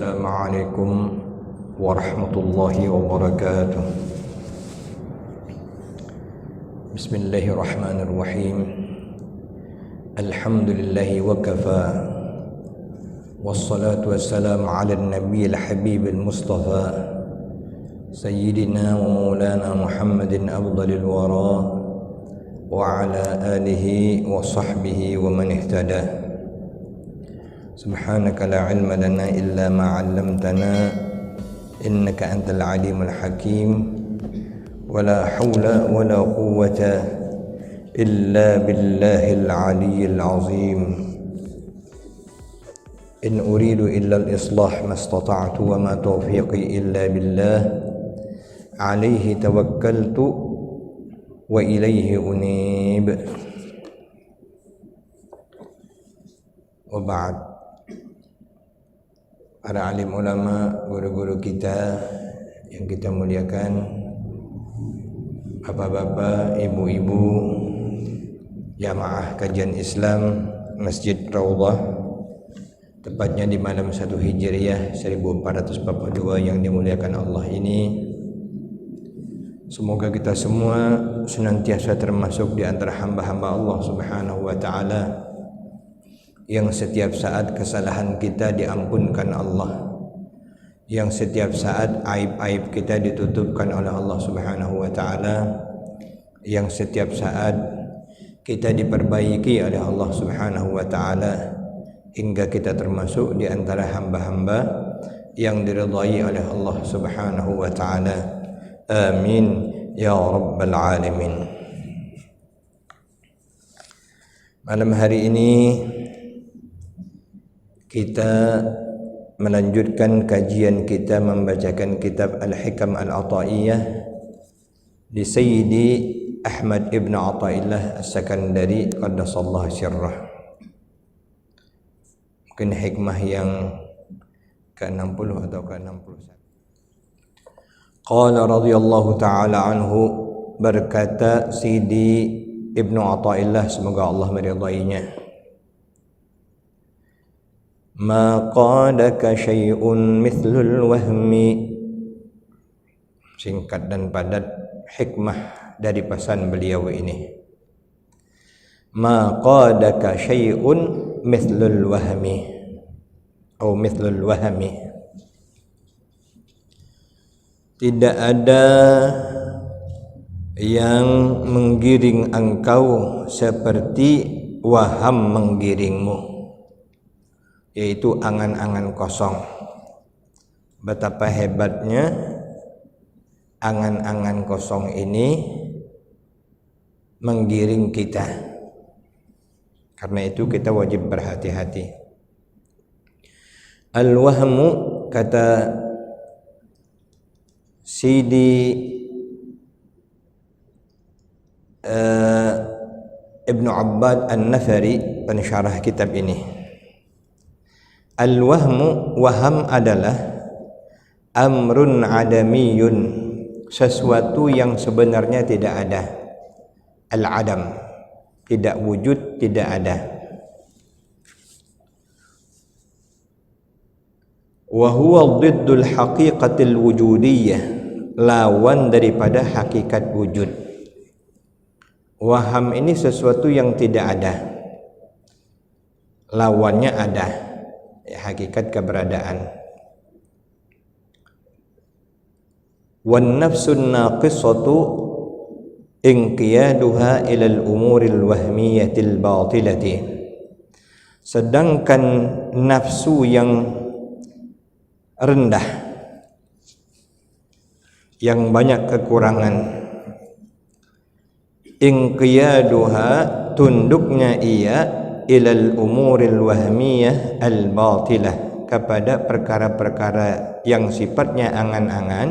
Assalamualaikum warahmatullahi wabarakatuh. Bismillahirrahmanirrahim. Alhamdulillahi wa kafa. Wassalatu wassalamu ala nabiyil habibil mustafa Sayyidina wa maulana Muhammadin afdalil wara wa ala alihi wa sahbihi wa man ihtada. Subhanaka la ilma lana illa ma 'allamtana innaka antal alimul hakim wa la hawla wa la quwwata illa billahil aliyyil azim. In uridu illa al-islah mastata'tu wa ma tawfiqi illa billah alayhi tawakkaltu wa ilayhi unib. Wa ba'd. Para alim ulama, guru-guru kita yang kita muliakan, bapak-bapak, ibu-ibu, jamaah kajian Islam Masjid Raudhah, tepatnya di malam 1 Hijriah 1442 yang dimuliakan Allah ini. Semoga kita semua senantiasa termasuk di antara hamba-hamba Allah Subhanahu wa ta'ala yang setiap saat kesalahan kita diampunkan Allah, yang setiap saat aib-aib kita ditutupkan oleh Allah Subhanahu wa ta'ala, yang setiap saat kita diperbaiki oleh Allah Subhanahu wa ta'ala, hingga kita termasuk di antara hamba-hamba yang diridhai oleh Allah Subhanahu wa ta'ala. Amin ya rabbal alamin. Malam hari ini kita melanjutkan kajian kita membacakan kitab Al-Hikam Al-Ata'iyah di Sayyidi Ahmad Ibn Ata'illah As-Sakandari Qaddasallahu sirrah. Mungkin hikmah yang ke-60 atau ke-61. Qala radhiyallahu ta'ala anhu, berkata Sidi Ibn Ata'illah, semoga Allah meridainya, ma qadaka syai'un mithlul wahmi. Singkat dan padat hikmah dari pesan beliau ini. Ma qadaka syai'un mithlul wahmi atau mithlul wahmi. Tidak ada yang menggiring engkau seperti waham menggiringmu, yaitu angan-angan kosong. Betapa hebatnya angan-angan kosong ini menggiring kita. Karena itu kita wajib berhati-hati. Al-wahmu, kata Sidi Ibnu Abbad An-Nafari, pensyarah kitab ini, al-wahmu, waham adalah amrun adamiyun, sesuatu yang sebenarnya tidak ada. Al-adam, tidak wujud, tidak ada. Wa huwa dhiddul haqiqatil wujudiyah, lawan daripada hakikat wujud. Waham ini sesuatu yang tidak ada, lawannya ada, hakikat keberadaan. Wan nafsun naqisatu inqiyaduha ilal umuril wahmiyatil batilati. Sedangkan nafsu yang rendah, yang banyak kekurangan, inqiyaduha, tunduknya ia, ilal umuril wahmiyah al batilah, kepada perkara-perkara yang sifatnya angan-angan,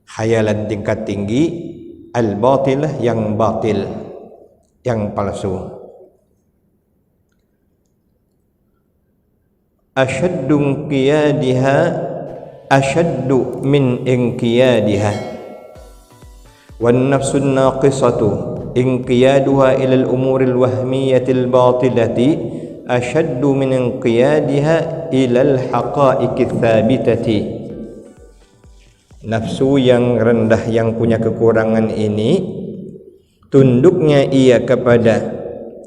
khayalan tingkat tinggi, al batilah, yang batil, yang palsu. Ashaddu inqiyadiha, ashaddu min inqiyadiha. Wan nafsun naqisatu inqiyaduha ila al-umuril wahmiyatil batilati ashaddu min inqiyadiha ilal haqa'iqi tsabitati. Nafsu yang rendah yang punya kekurangan ini tunduknya ia kepada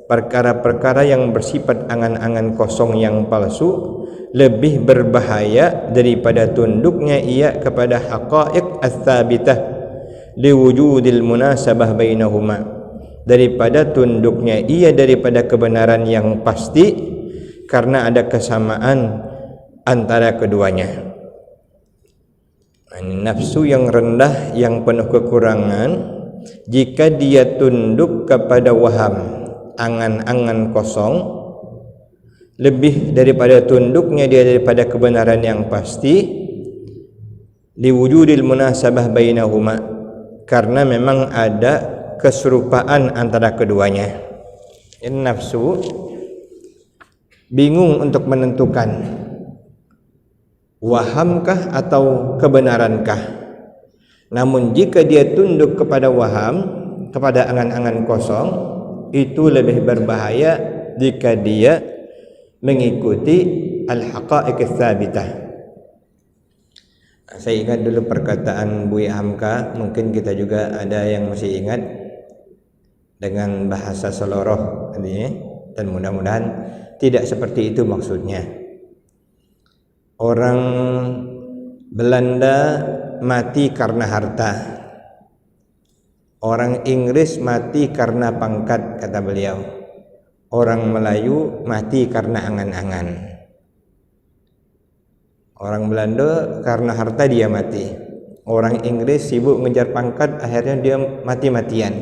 perkara-perkara yang bersifat angan-angan kosong yang palsu lebih berbahaya daripada tunduknya ia kepada haqa'iq ats-tsabitah liwujudil munasabah bainahuma, daripada tunduknya ia daripada kebenaran yang pasti karena ada kesamaan antara keduanya. Nafsu yang rendah yang penuh kekurangan, jika dia tunduk kepada waham, angan-angan kosong, lebih daripada tunduknya dia daripada kebenaran yang pasti, liwujudil munasabah bainahuma, karena memang ada keserupaan antara keduanya. Ini nafsu bingung untuk menentukan wahamkah atau kebenarankah. Namun jika dia tunduk kepada waham, kepada angan-angan kosong, itu lebih berbahaya jika dia mengikuti al-haqa'iq ats-tsabitah. Saya ingat dulu perkataan Buya Hamka, mungkin kita juga ada yang masih ingat dengan bahasa Seloroh ini, dan mudah-mudahan tidak seperti itu maksudnya. Orang Belanda mati karena harta, orang Inggris mati karena pangkat, kata beliau. Orang Melayu mati karena angan-angan. Orang Belanda karena harta dia mati. Orang Inggris sibuk ngejar pangkat, akhirnya dia mati-matian.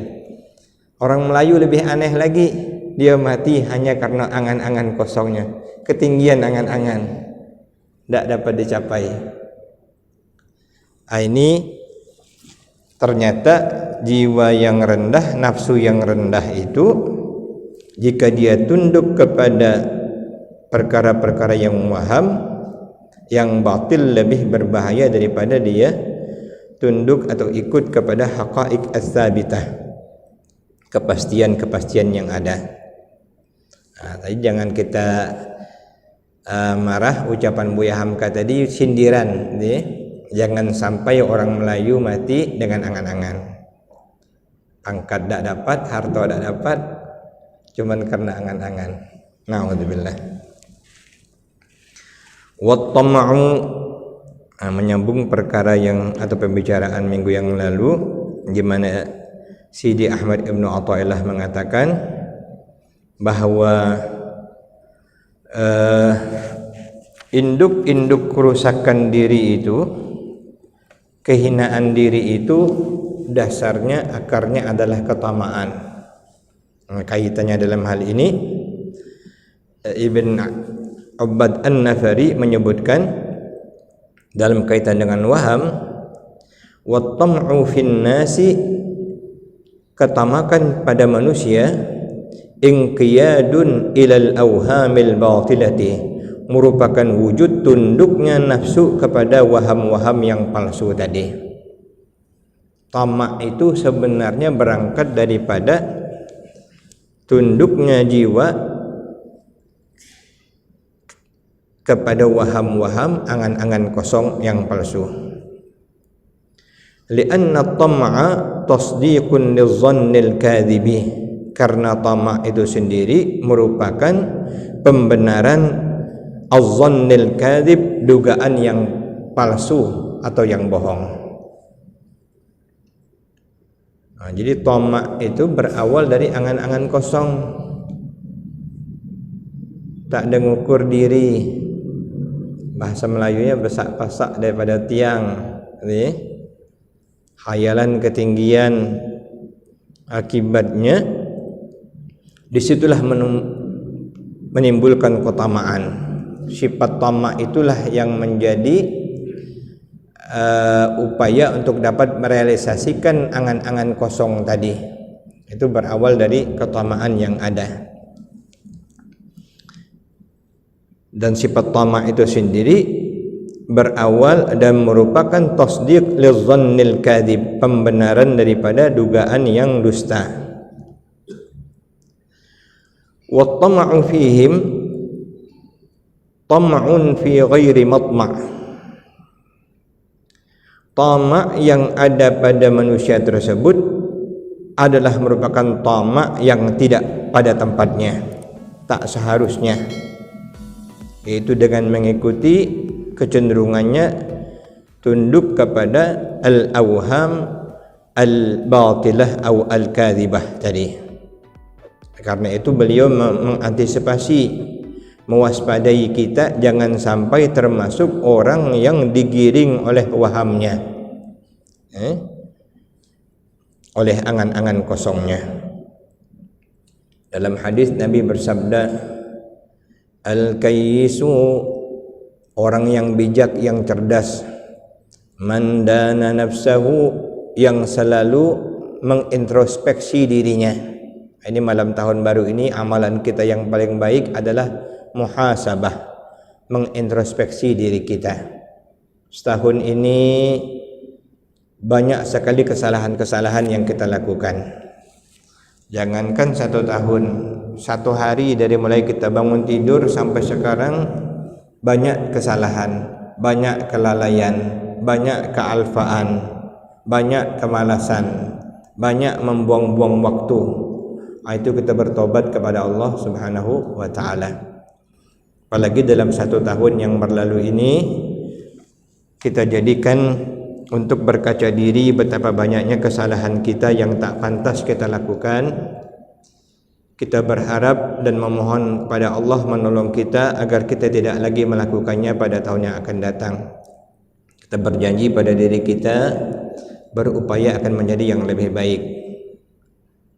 Orang Melayu lebih aneh lagi, dia mati hanya karena angan-angan kosongnya, ketinggian angan-angan, tidak dapat dicapai. Ini ternyata jiwa yang rendah, nafsu yang rendah itu, jika dia tunduk kepada perkara-perkara yang waham, yang batil, lebih berbahaya daripada dia tunduk atau ikut kepada haqa'iq ats-tsabitah, kepastian-kepastian yang ada. Tapi jangan kita marah ucapan Buya Hamka tadi, sindiran. Jangan sampai orang Melayu mati dengan angan-angan, pangkat tak dapat, harta tak dapat, cuman karena angan-angan. Na'udzubillah. Wat-tama'u, menyambung perkara yang atau pembicaraan minggu yang lalu, di mana Sidi Ahmad Ibnu Athaillah mengatakan bahwa induk-induk kerusakan diri itu, kehinaan diri itu dasarnya, akarnya adalah ketamaan. Kaitannya dalam hal ini Ibn Ubbad An-Nafari menyebutkan dalam kaitan dengan waham, wat-tam'u fin nasi, ketamakan pada manusia, inqiyadun ilal awhamil batilati, merupakan wujud tunduknya nafsu kepada waham-waham yang palsu tadi. Tamak itu sebenarnya berangkat daripada tunduknya jiwa kepada waham-waham, angan-angan kosong yang palsu. Li'anna at-tam'a tasdiqun lizzannil kadhibi, karena tamak itu sendiri merupakan pembenaran az-zannil kadhib, dugaan yang palsu atau yang bohong. Jadi tamak itu berawal dari angan-angan kosong, tak ada ngukur diri. Bahasa Melayunya besak-pasak daripada tiang, khayalan ketinggian. Akibatnya disitulah menimbulkan ketamaan. Sifat tamak itulah yang menjadi upaya untuk dapat merealisasikan angan-angan kosong tadi. Itu berawal dari ketamaan yang ada. Dan sifat tamak itu sendiri berawal dan merupakan tasdiq lizzannil kadhib, pembenaran daripada dugaan yang dusta. Wat-tama'u fihim, tam'un fi ghairi matma'. Tama' yang ada pada manusia tersebut adalah merupakan tama' yang tidak pada tempatnya, tak seharusnya, yaitu dengan mengikuti kecenderungannya tunduk kepada al-awham al-batilah atau al-kadhibah tadi. Karena itu beliau mengantisipasi, mewaspadai kita jangan sampai termasuk orang yang digiring oleh wahamnya, oleh angan-angan kosongnya. Dalam hadis Nabi bersabda, al-kayyisu, orang yang bijak, yang cerdas, man dana nafsahu, yang selalu mengintrospeksi dirinya. Ini malam tahun baru ini amalan kita yang paling baik adalah muhasabah, mengintrospeksi diri kita. Setahun ini banyak sekali kesalahan-kesalahan yang kita lakukan. Jangankan 1 tahun, 1 hari dari mulai kita bangun tidur sampai sekarang banyak kesalahan, banyak kelalaian, banyak kealfaan, banyak kemalasan, banyak membuang-buang waktu. Itu kita bertobat kepada Allah Subhanahu wa ta'ala. Apalagi dalam 1 tahun yang berlalu ini, kita jadikan untuk berkaca diri betapa banyaknya kesalahan kita yang tak pantas kita lakukan. Kita berharap dan memohon kepada Allah menolong kita agar kita tidak lagi melakukannya pada tahun yang akan datang. Kita berjanji pada diri kita berupaya akan menjadi yang lebih baik.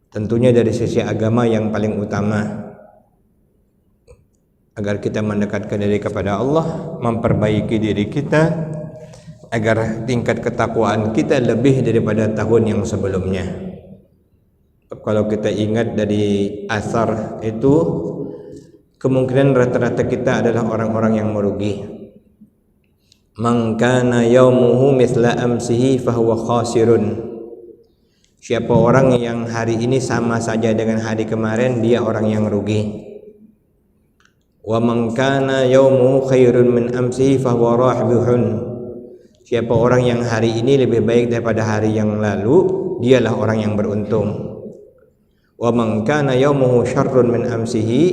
Tentunya dari sisi agama yang paling utama, agar kita mendekatkan diri kepada Allah, memperbaiki diri kita agar tingkat ketakwaan kita lebih daripada tahun yang sebelumnya. Kalau kita ingat dari asar itu, kemungkinan rata-rata kita adalah orang-orang yang merugi. Man kana yaumuhu mithla amsihi fahuwa khasirun. Siapa orang yang hari ini sama saja dengan hari kemarin, dia orang yang rugi. Wa man kana yaumuhu khairun min amsihi fahuwa rahibun. Siapa orang yang hari ini lebih baik daripada hari yang lalu, dialah orang yang beruntung. Wa man kana yaumuhu syarrun min amsihi,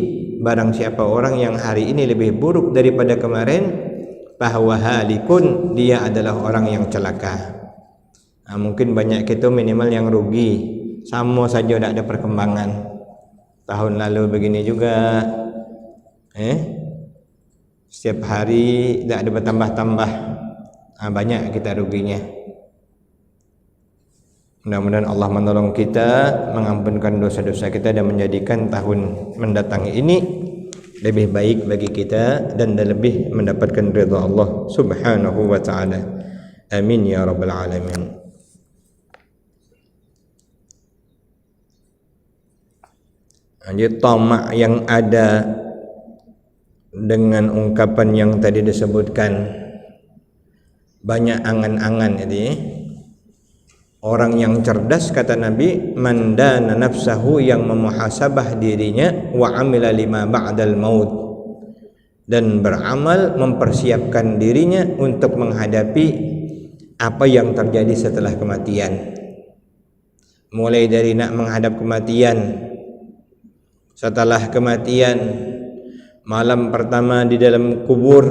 barang siapa orang yang hari ini lebih buruk daripada kemarin, fahuwa halikun, dia adalah orang yang celaka. Mungkin banyak kita minimal yang rugi, sama saja tidak ada perkembangan. Tahun lalu begini juga, setiap hari tidak ada bertambah-tambah. Banyak kita ruginya. Mudah-mudahan Allah menolong kita, mengampunkan dosa-dosa kita dan menjadikan tahun mendatang ini lebih baik bagi kita dan lebih mendapatkan ridha Allah Subhanahu wa ta'ala. Amin ya rabbal alamin. Jadi tamak yang ada dengan ungkapan yang tadi disebutkan, banyak angan-angan itu. Orang yang cerdas, kata Nabi, man dana nafsahu, yang memuhasabah dirinya, wa amila lima ba'dal maut, dan beramal mempersiapkan dirinya untuk menghadapi apa yang terjadi setelah kematian. Mulai dari nak menghadap kematian, setelah kematian, malam pertama di dalam kubur,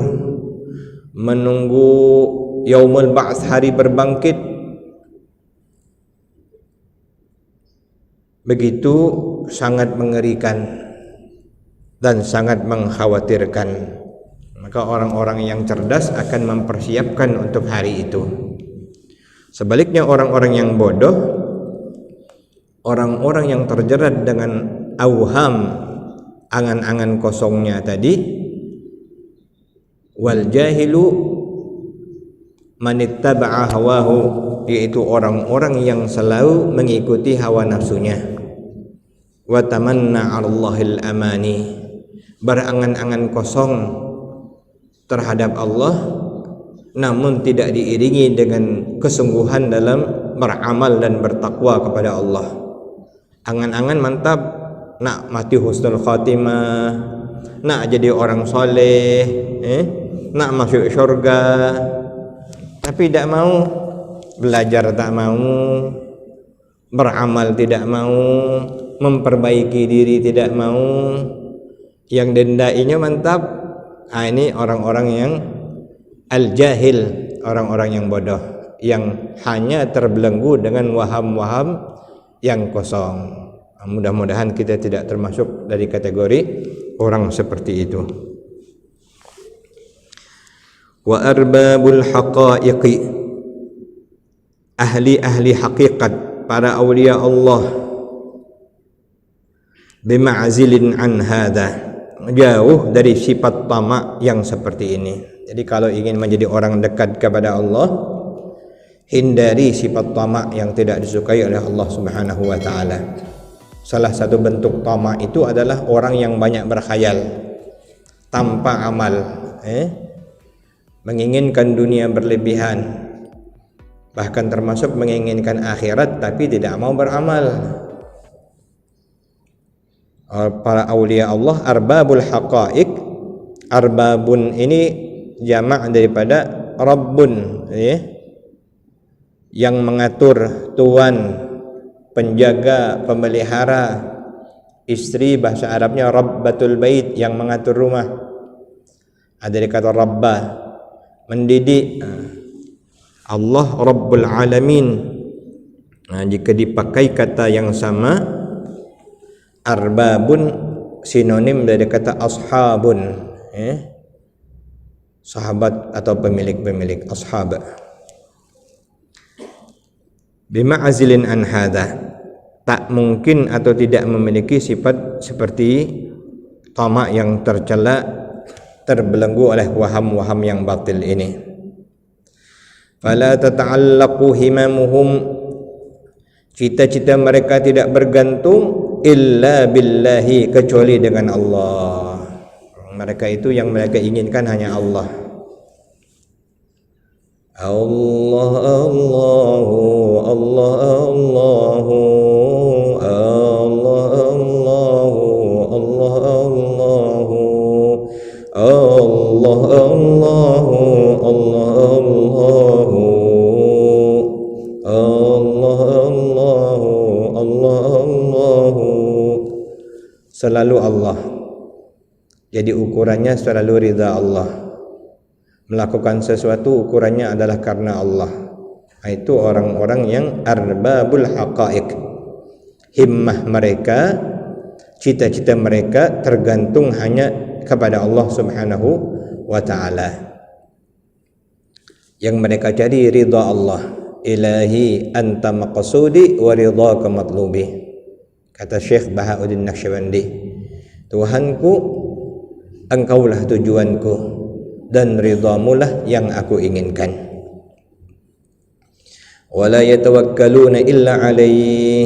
menunggu yaumul ba'ts, hari berbangkit. Begitu sangat mengerikan dan sangat mengkhawatirkan. Maka orang-orang yang cerdas akan mempersiapkan untuk hari itu. Sebaliknya orang-orang yang bodoh, orang-orang yang terjerat dengan awham, angan-angan kosongnya tadi, wal jahilu manittaba'a hawahu, yaitu orang-orang yang selalu mengikuti hawa nafsunya. Wa tamanna 'alallahil amani, berangan-angan kosong terhadap Allah, namun tidak diiringi dengan kesungguhan dalam beramal dan bertakwa kepada Allah. Angan-angan mantap, nak mati husnul khatimah, nak jadi orang soleh, nak masuk syurga, tapi tidak mau belajar, tak mau beramal, tidak mau memperbaiki diri, tidak mau. Yang dendainya mantap. Ini orang-orang yang al-jahil, orang-orang yang bodoh, yang hanya terbelenggu dengan waham-waham yang kosong. Mudah-mudahan kita tidak termasuk dari kategori orang seperti itu. Wa arbabul haqaiqi, ahli-ahli hakikat, para awliya Allah, bima'zilin an hadha, jauh dari sifat tamak yang seperti ini. Jadi kalau ingin menjadi orang dekat kepada Allah, hindari sifat tamak yang tidak disukai oleh Allah Subhanahu wa taala. Salah satu bentuk tamak itu adalah orang yang banyak berkhayal tanpa amal, menginginkan dunia berlebihan, bahkan termasuk menginginkan akhirat tapi tidak mau beramal. Para awliya Allah arbabul haqaiq, arbabun ini jamak daripada rabbun, yang mengatur, tuan, penjaga, pemelihara. Istri bahasa Arabnya rabbatul bait, yang mengatur rumah. Ada dari kata rabba, mendidik. Allah Rabbul Alamin. Jika dipakai kata yang sama, arbabun sinonim dari kata ashabun, sahabat atau pemilik-pemilik, ashab. Bima'azilin an hadha, tak mungkin atau tidak memiliki sifat seperti tamak yang tercela, terbelenggu oleh waham-waham yang batil ini. Fala tata'allaqu himamuhum, cita-cita mereka tidak bergantung illa billahi, kecuali dengan Allah. Mereka itu yang mereka inginkan hanya Allah. Allah Allahu Allah Allahu Allah Allahu Allah Allahu Allah Allahu Allah Allahu Allah Allahu Allah Allahu. Selalu Allah. Jadi ukurannya selalu ridha Allah. Melakukan sesuatu ukurannya adalah karena Allah. Itu orang-orang yang arbabul haqaiq. Himmah mereka, cita-cita mereka tergantung hanya kepada Allah Subhanahu wa ta'ala. Yang mereka cari ridha Allah. Ilahi anta maqsudi wa ridhaka matlubi. Kata Syekh Bahauddin Naqsyabandi, Tuhanku, engkaulah tujuanku dan ridhamulah yang aku inginkan. Wala yatawakkaluna illa alaih,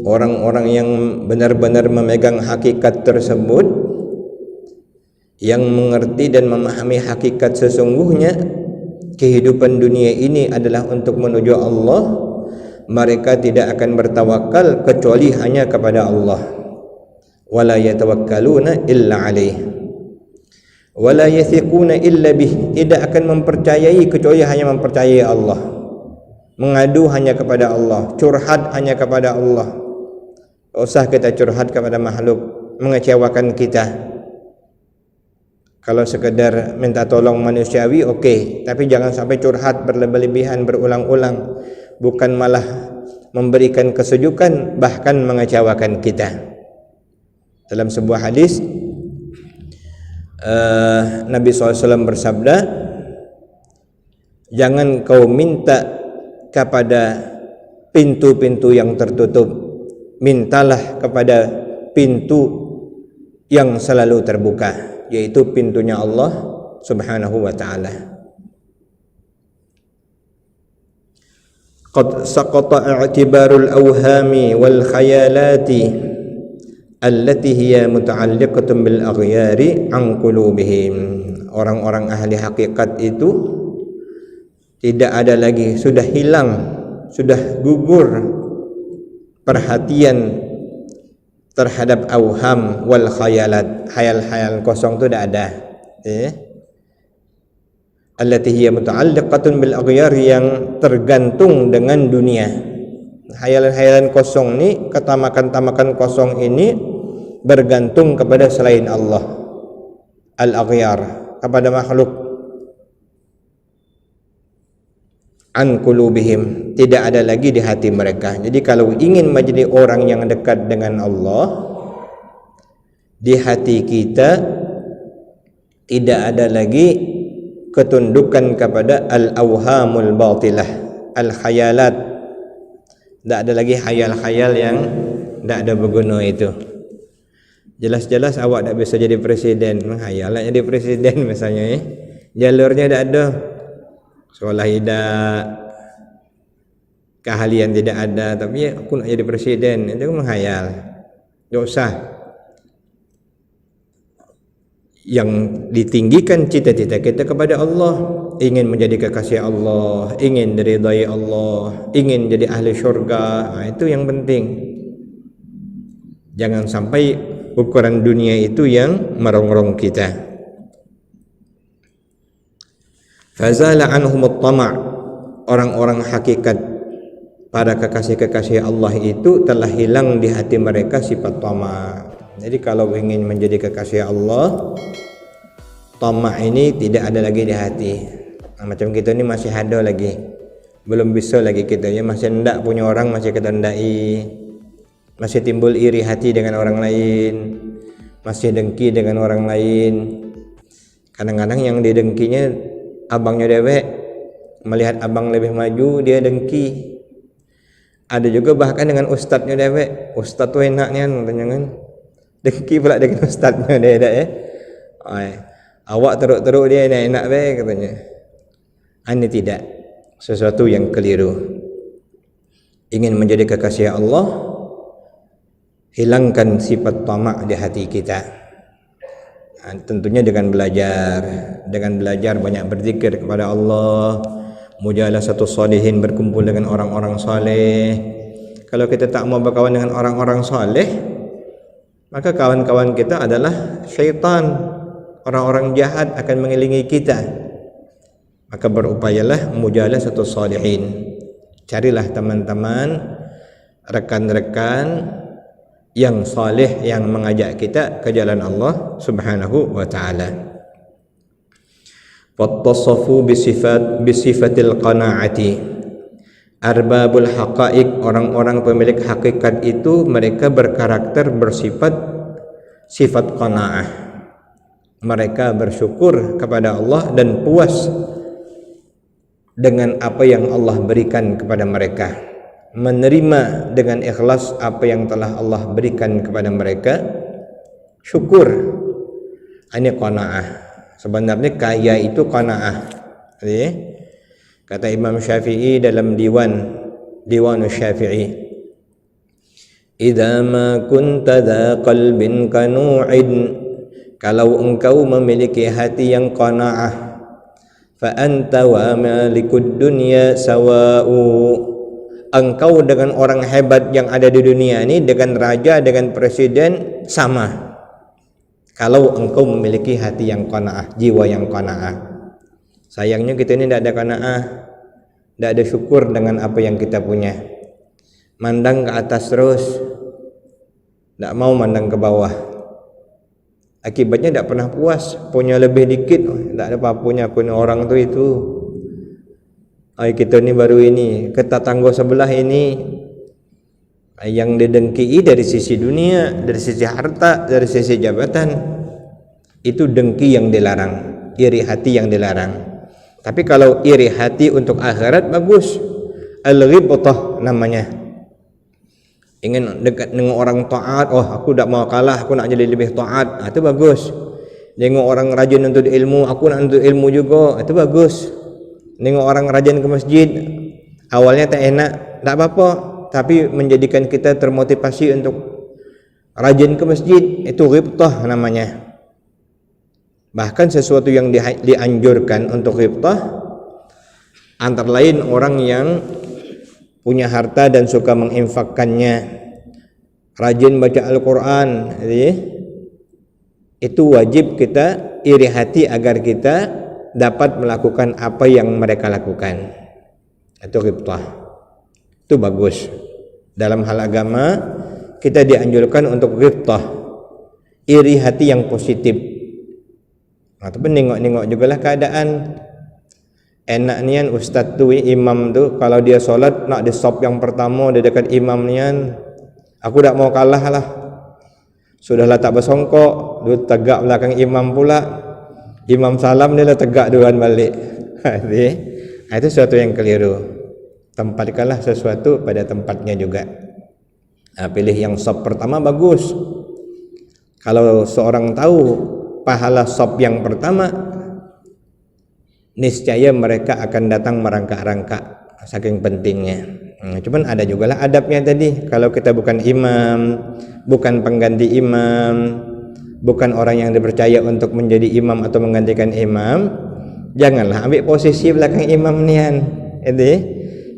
orang-orang yang benar-benar memegang hakikat tersebut, yang mengerti dan memahami hakikat sesungguhnya kehidupan dunia ini adalah untuk menuju Allah, mereka tidak akan bertawakal kecuali hanya kepada Allah. Wala yatawakkaluna illa alaih wala yathiquna illa bih, tidak akan mempercayai kecuali hanya mempercayai Allah. Mengadu hanya kepada Allah, curhat hanya kepada Allah. Tak usah kita curhat kepada makhluk, mengecewakan kita. Kalau sekedar minta tolong manusiawi okey, tapi jangan sampai curhat berlebihan berulang-ulang, bukan malah memberikan kesejukan, bahkan mengecewakan kita. Dalam sebuah hadis Nabi SAW bersabda, jangan kau minta kepada pintu-pintu yang tertutup, mintalah kepada pintu yang selalu terbuka, yaitu pintunya Allah Subhanahu wa ta'ala. Qad saqata i'tibarul awhami wal khayalati allati hiya muta'alliqatun bil aghyari an qulubihim. Orang-orang ahli hakikat itu tidak ada lagi, sudah hilang, sudah gugur perhatian terhadap auham wal khayalat. Khayal-khayal kosong tu dah ada. Allati hiya muta'alliqatun bil aghyar, yang tergantung dengan dunia. Hayalan-hayalan kosong ni, ketamakan-tamakan kosong ini bergantung kepada selain Allah. Al-aghyar, kepada makhluk. An qulubihim, tidak ada lagi di hati mereka. Jadi kalau ingin menjadi orang yang dekat dengan Allah, di hati kita tidak ada lagi ketundukan kepada al-awhamul batilah, al-khayalat. Tak ada lagi khayal-khayal yang tak ada berguna itu. Jelas-jelas awak tak bisa jadi presiden, menghayal nak jadi presiden misalnya. Jalurnya tak ada, sekolah tidak, keahlian tidak ada, tapi aku nak jadi presiden, itu menghayal. Tak usah. Yang ditinggikan cita-cita kita kepada Allah, ingin menjadi kekasih Allah, ingin diridai Allah, ingin jadi ahli syurga. Itu yang penting. Jangan sampai ukuran dunia itu yang merongrong kita. Fazala anhumut tama', orang-orang hakikat, para kekasih-kekasih Allah itu telah hilang di hati mereka sifat tama'. Jadi kalau ingin menjadi kekasih Allah, tama' ini tidak ada lagi di hati. Macam kita ni masih ada lagi, belum bisa lagi kita ya, masih hendak punya orang, masih kita hendaki, masih timbul iri hati dengan orang lain, masih dengki dengan orang lain. Kadang-kadang yang didengkinya abangnya dewek, melihat abang lebih maju dia dengki. Ada juga bahkan dengan ustadznya dewek, ustadz tu enaknya katanya kan, dengki pula dengan ustadznya dia dah ya. Awak teruk-teruk dia enak-enak baik katanya. Ini tidak, sesuatu yang keliru. Ingin menjadi kekasih Allah, hilangkan sifat tamak di hati kita. Tentunya dengan belajar banyak berzikir kepada Allah, mujalasatus salihin, berkumpul dengan orang-orang saleh. Kalau kita tak mau berkawan dengan orang-orang saleh, maka kawan-kawan kita adalah syaitan, orang-orang jahat akan mengelilingi kita. Maka berupayalah mujalasatus salihin. Carilah teman-teman, rekan-rekan yang saleh yang mengajak kita ke jalan Allah Subhanahu wa taala. Wattasafu bisifatil qanaati. Arbabul haqaiq, orang-orang pemilik hakikat itu mereka berkarakter bersifat sifat qanaah. Mereka bersyukur kepada Allah dan puas dengan apa yang Allah berikan kepada mereka, menerima dengan ikhlas apa yang telah Allah berikan kepada mereka, syukur. Ini qanaah. Sebenarnya kaya itu qanaah. Kata Imam Syafi'i dalam Diwan Syafi'i, idza ma kunta dha qalbin qanu'in, kalau engkau memiliki hati yang qanaah, fa anta wa malikud dunya sawa'u, engkau dengan orang hebat yang ada di dunia ini, dengan raja, dengan presiden sama. Kalau engkau memiliki hati yang qanaah, jiwa yang qanaah. Sayangnya kita ini tidak ada qanaah, tidak ada syukur dengan apa yang kita punya. Mandang ke atas terus, tidak mau mandang ke bawah. Akibatnya tidak pernah puas, punya lebih dikit, tidak ada apa-apanya punya orang tu itu. Kita ni baru ini, ke tetangga sebelah ini, yang didengki dari sisi dunia, dari sisi harta, dari sisi jabatan, itu dengki yang dilarang, iri hati yang dilarang. Tapi kalau iri hati untuk akhirat bagus, al-ghibtah namanya. Ingin dekat dengan orang taat, aku tak mau kalah, aku nak jadi lebih taat, itu bagus. Dengan orang rajin untuk ilmu, aku nak untuk ilmu juga, itu bagus. Dengan orang rajin ke masjid, awalnya tak enak, tak apa-apa, tapi menjadikan kita termotivasi untuk rajin ke masjid, itu ghibtah namanya. Bahkan sesuatu yang dianjurkan untuk ghibtah, antara lain orang yang punya harta dan suka menginfakkannya, rajin baca Al-Quran. Jadi, itu wajib kita iri hati agar kita dapat melakukan apa yang mereka lakukan. Itu ghibtah. Itu bagus. Dalam hal agama kita dianjurkan untuk ghibtah, iri hati yang positif. Tapi nengok-nengok jugalah keadaan. Enak nian ustaz tu, imam tu, kalau dia solat nak di sop yang pertama di dekat imam nian, aku tak mau kalah lah. Sudahlah tak bersongkok, dia tegak belakang imam pula. Imam salam dia lah tegak duluan balik. Jadi, itu sesuatu yang keliru. Tempatkanlah sesuatu pada tempatnya juga. Pilih yang sop pertama bagus. Kalau seorang tahu pahala sop yang pertama, niscaya mereka akan datang merangkak-rangkak, saking pentingnya. Cuman ada juga lah adabnya tadi. Kalau kita bukan imam, bukan pengganti imam, bukan orang yang dipercaya untuk menjadi imam atau menggantikan imam, janganlah ambil posisi belakang imam nian.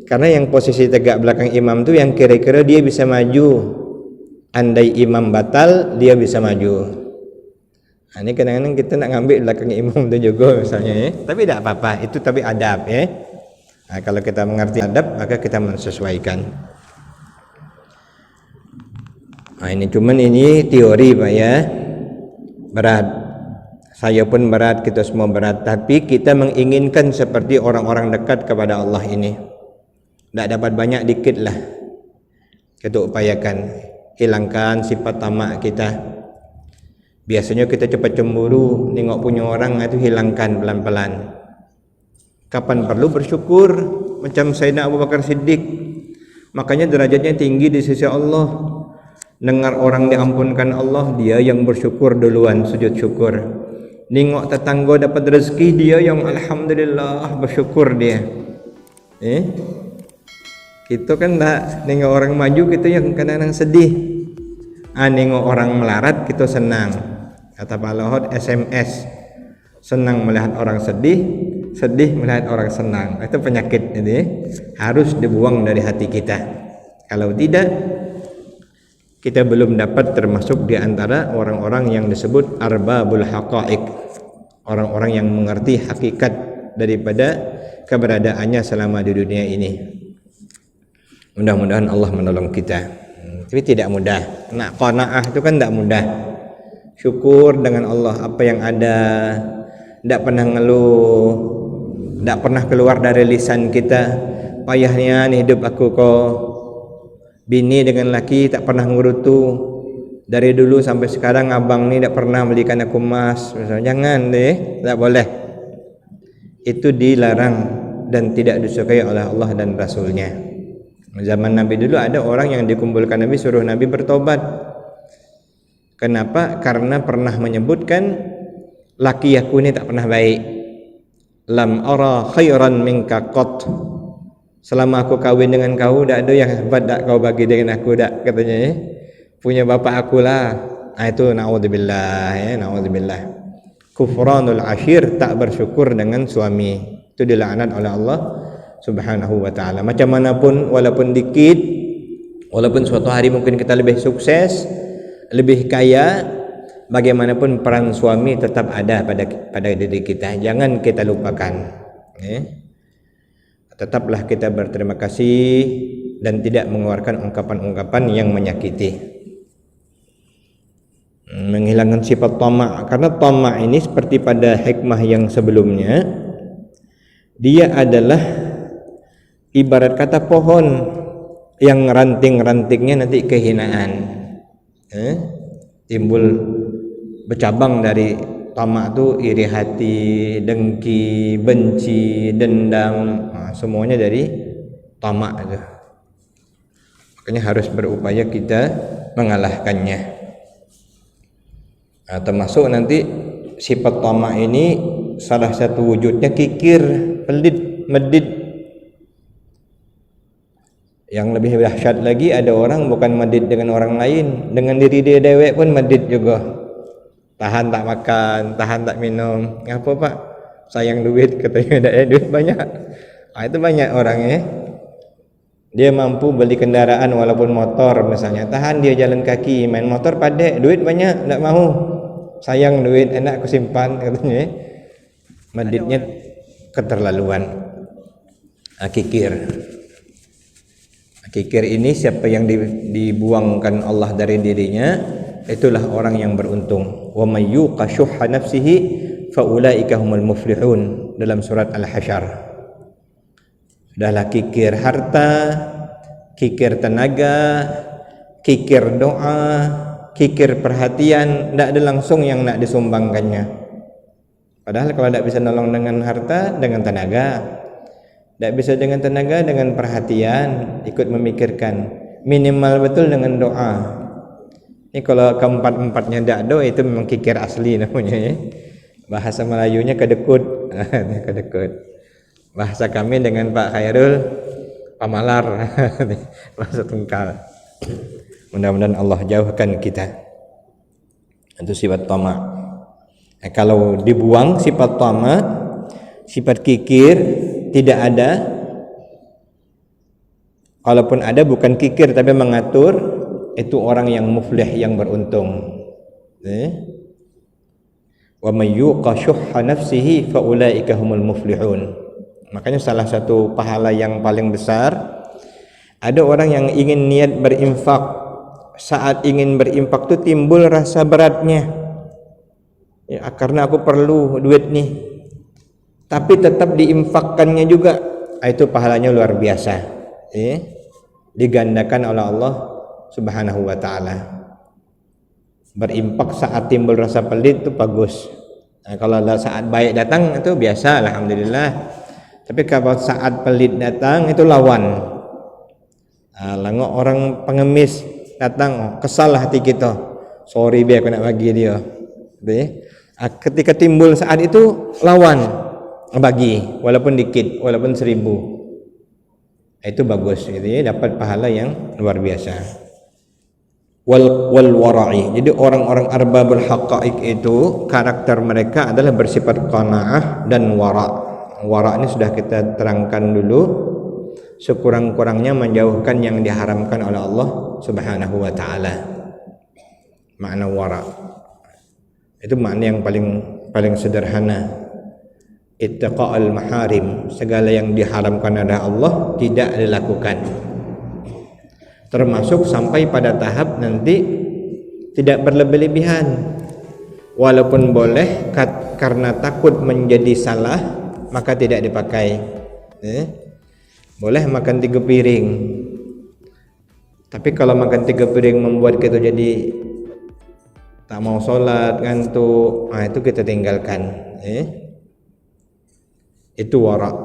Karena yang posisi tegak belakang imam tu yang kira-kira dia bisa maju. Andai imam batal, dia bisa maju. Ini kadang-kadang kita nak ngambil belakang imam tu juga misalnya, tapi tak apa-apa, itu tapi adab ya. Kalau kita mengerti adab, maka kita menyesuaikan. Ini cuman ini teori Pak ya. Berat. Saya pun berat, kita semua berat, tapi kita menginginkan seperti orang-orang dekat kepada Allah ini. Tak dapat banyak dikit lah. Kita upayakan hilangkan sifat tamak kita. Biasanya kita cepat cemburu, tengok punya orang itu hilangkan pelan-pelan. Kapan perlu bersyukur, macam Sayyidina Abu Bakar Siddiq. Makanya derajatnya tinggi di sisi Allah. Dengar orang diampunkan Allah, dia yang bersyukur duluan, sujud syukur. Tengok tetangga dapat rezeki, dia yang alhamdulillah bersyukur dia. Kita kan tak tengok orang maju, kita yang kadang-kadang sedih. Nengok orang melarat kita senang. Kata Pak Luhut SMS, senang melihat orang sedih, sedih melihat orang senang. Itu penyakit ini, harus dibuang dari hati kita. Kalau tidak, kita belum dapat termasuk di antara orang-orang yang disebut arbabul haqaiq, orang-orang yang mengerti hakikat daripada keberadaannya selama di dunia ini. Mudah-mudahan Allah menolong kita. Tapi tidak mudah. Nak qanaah itu kan tidak mudah. Syukur dengan Allah apa yang ada, tidak pernah ngeluh, tidak pernah keluar dari lisan kita. Payahnya nih hidup aku kok. Bini dengan laki tak pernah ngurutu. Dari dulu sampai sekarang abang ni tidak pernah belikan aku emas. Jangan deh, tidak boleh. Itu dilarang dan tidak disukai oleh Allah dan Rasulnya. Zaman Nabi dulu ada orang yang dikumpulkan Nabi, suruh Nabi bertobat. Kenapa? Karena pernah menyebutkan laki aku ini tak pernah baik. Lam ara khairan minka qat. Selama aku kawin dengan kau, tak ada yang hebat tak kau bagi dengan aku tak, katanya. Punya bapak akulah. Itu naudzubillah ya, naudzubillah. Kufranul ashir, tak bersyukur dengan suami. Itu dilaknat oleh Allah Subhanahu wa ta'ala. Macam manapun, walaupun dikit, walaupun suatu hari mungkin kita lebih sukses, lebih kaya, bagaimanapun peran suami tetap ada pada diri kita. Jangan kita lupakan. Tetaplah kita berterima kasih dan tidak mengeluarkan ungkapan-ungkapan yang menyakiti. Menghilangkan sifat tamak, karena tamak ini seperti pada hikmah yang sebelumnya, dia adalah ibarat kata pohon yang ranting-rantingnya nanti kehinaan, timbul bercabang dari tamak tu, iri hati, dengki, benci, dendam, semuanya dari tamak itu. Makanya harus berupaya kita mengalahkannya. Termasuk nanti sifat tamak ini salah satu wujudnya kikir, pelit, medit. Yang lebih dahsyat lagi, ada orang bukan medit dengan orang lain, dengan diri dia dewek pun medit juga. Tahan tak makan, tahan tak minum. Ngapa Pak? Sayang duit katanya, duit banyak. Itu banyak orangnya. Dia mampu beli kendaraan walaupun motor misalnya, tahan dia jalan kaki, main motor padek, duit banyak, enggak mau. Sayang duit, enak aku simpan katanya. Maditnya keterlaluan. Kikir. Kikir ini siapa yang dibuangkan Allah dari dirinya, itulah orang yang beruntung. Wa may yuqa syuhha nafsihi fa ulaika humul muflihun dalam surat Al-Hasyr. Sudahlah kikir harta, kikir tenaga, kikir doa, kikir perhatian, tidak ada langsung yang nak disumbangkannya. Padahal kalau tidak bisa nolong dengan harta, dengan tenaga, tidak bisa dengan tenaga, dengan perhatian, ikut memikirkan, minimal betul dengan doa. Ini kalau keempat-empatnya tidak doa, itu memang kikir asli namanya ya. Bahasa Melayunya kedekut. Kedekut. Bahasa kami dengan Pak Khairul pamalar. Bahasa tungkal. Mudah-mudahan Allah jauhkan kita. Itu sifat tamak. Kalau dibuang sifat tamak, sifat kikir tidak ada. Kalaupun ada bukan kikir tapi mengatur, itu orang yang muflih, yang beruntung. Wa may yuqa syuhha nafsihi fa ulaika humul muflihun. Makanya salah satu pahala yang paling besar, ada orang yang ingin niat berinfak, saat ingin berinfak itu timbul rasa beratnya ya, karena aku perlu duit nih, tapi tetap diinfakkannya juga, itu pahalanya luar biasa ya, digandakan oleh Allah Subhanahu wa ta'ala. Berinfak saat timbul rasa pelit itu bagus. Nah, kalau saat baik datang itu biasa, alhamdulillah. Tapi kalau saat pelit datang itu lawan. Langok orang pengemis datang, kesal hati kita. Sorry biar aku nak bagi dia. Ketika timbul saat itu lawan, bagi walaupun dikit, walaupun 1000. Itu bagus gitu ya, dapat pahala yang luar biasa. Wal wara'i. Jadi orang-orang arbabul haqaiq itu karakter mereka adalah bersifat qanaah dan wara'. Wara' ini sudah kita terangkan dulu, sekurang-kurangnya menjauhkan yang diharamkan oleh Allah Subhanahu wa ta'ala. Makna wara' itu makna yang paling sederhana. Ittaqa'al maharim, segala yang diharamkan oleh Allah tidak dilakukan. Termasuk sampai pada tahap nanti tidak berlebih-lebihan. Walaupun boleh karena takut menjadi salah, maka tidak dipakai. Boleh makan 3 piring, tapi kalau makan 3 piring membuat kita jadi tak mau sholat, ngantuk, itu kita tinggalkan. Itu wara'.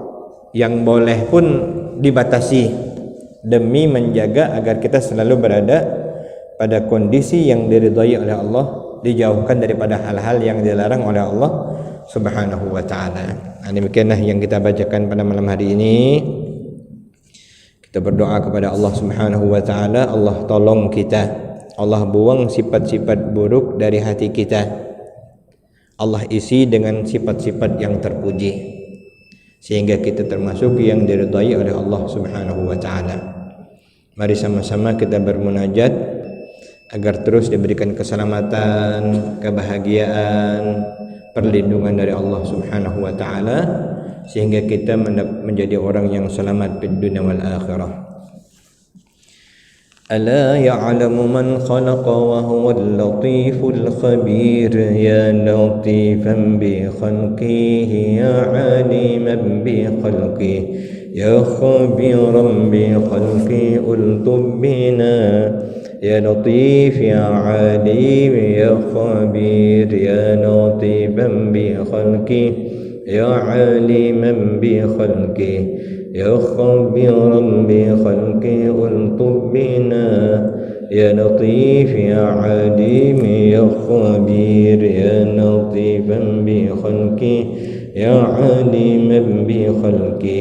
Yang boleh pun dibatasi demi menjaga agar kita selalu berada pada kondisi yang diridhai oleh Allah, dijauhkan daripada hal-hal yang dilarang oleh Allah Subhanahu wa ta'ala. Demikianlah yang kita bacakan pada malam hari ini. Kita berdoa kepada Allah Subhanahu wa ta'ala, Allah tolong kita, Allah buang sifat-sifat buruk dari hati kita, Allah isi dengan sifat-sifat yang terpuji, sehingga kita termasuk yang diridhai oleh Allah Subhanahu wa ta'ala. Mari sama-sama kita bermunajat agar terus diberikan keselamatan, kebahagiaan, perlindungan dari Allah Subhanahu wa ta'ala, sehingga kita menjadi orang yang selamat di dunia wal akhirah. Ala ya'lamu man khalaqa wa huwal latiful khabir, ya latifan bi khalqihi, ya aliman bi khalqihi, ya khabiran bi khalqi ultub bina, ya latif ya alim ya khabir, ya latifan bi khalqi, ya aliman bi khalqi, ya khabiran bi khalqi ultub bina, ya latif ya alim ya khabir, ya latifan bi khalqi, ya aliman bi khalqi,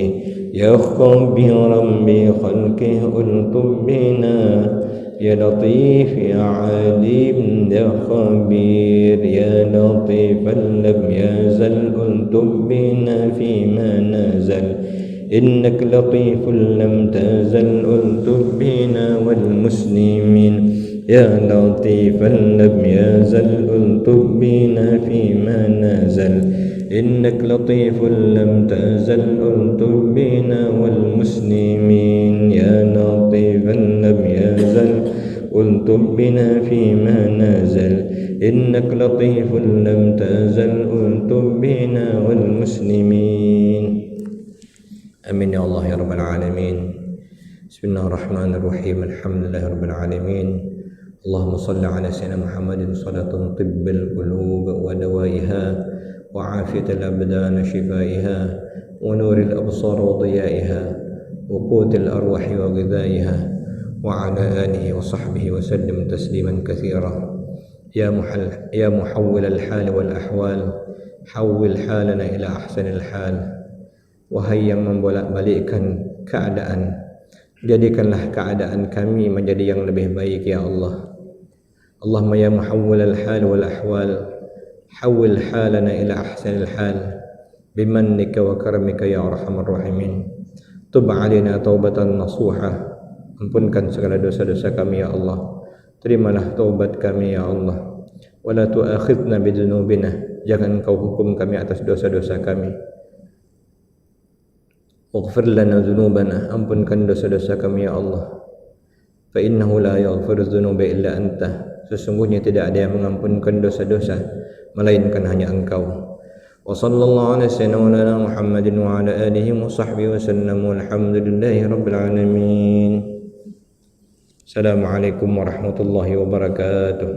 ya khabiran bi khalqi ultub bina, ya latif ya alim ya khabir, ya latifan lam yazal ultub bina fima nazal, إنك لطيف لم تزل ألطف بنا والمسلمين يا لطيفا لم يزل ألطف بنا فيما نزل إنك لطيف لم تزل ألطف بنا والمسلمين يا لطيفا لم يزل ألطف بنا فيما نزل إنك لطيف لم تزل ألطف بنا والمسلمين آمين يا الله يا رب العالمين. بسم الله الرحمن الرحيم الحمد لله رب العالمين. اللهم صل على سيدنا محمد صلاة طب القلوب ودوائها وعافية الأبدان شفائها ونور الأبصار وضيائها وقوت الأرواح وغذائها وعلى آله وصحبه وسلم تسليما كثيرا. يا محول الحال والأحوال حول حالنا إلى أحسن الحال. Wahai yang membolak-balikkan keadaan, jadikanlah keadaan kami menjadi yang lebih baik ya Allah. Allahumma ya muhawwil al-hal wal ahwal hawwil halana ila ahsanil hal bimannika wa karamika ya arhamar rahimin. Tub alaina taubatan nasuha, ampunkan segala dosa-dosa kami ya Allah. Terimalah taubat kami ya Allah. Wala tu'akhidna bidunubina, jangan kau hukum kami atas dosa-dosa kami. Waghfir lana dhunubana, ampunkan dosa-dosa kami ya Allah. Fa innahu la yaghfiru dhunuba illa anta, sesungguhnya tidak ada yang mengampunkan dosa-dosa melainkan hanya Engkau. Wa sallallahu ala sayyidina Muhammadin wa ala alihi wa sahbihi wa sallam walhamdulillahi rabbil alamin. Assalamualaikum warahmatullahi wabarakatuh.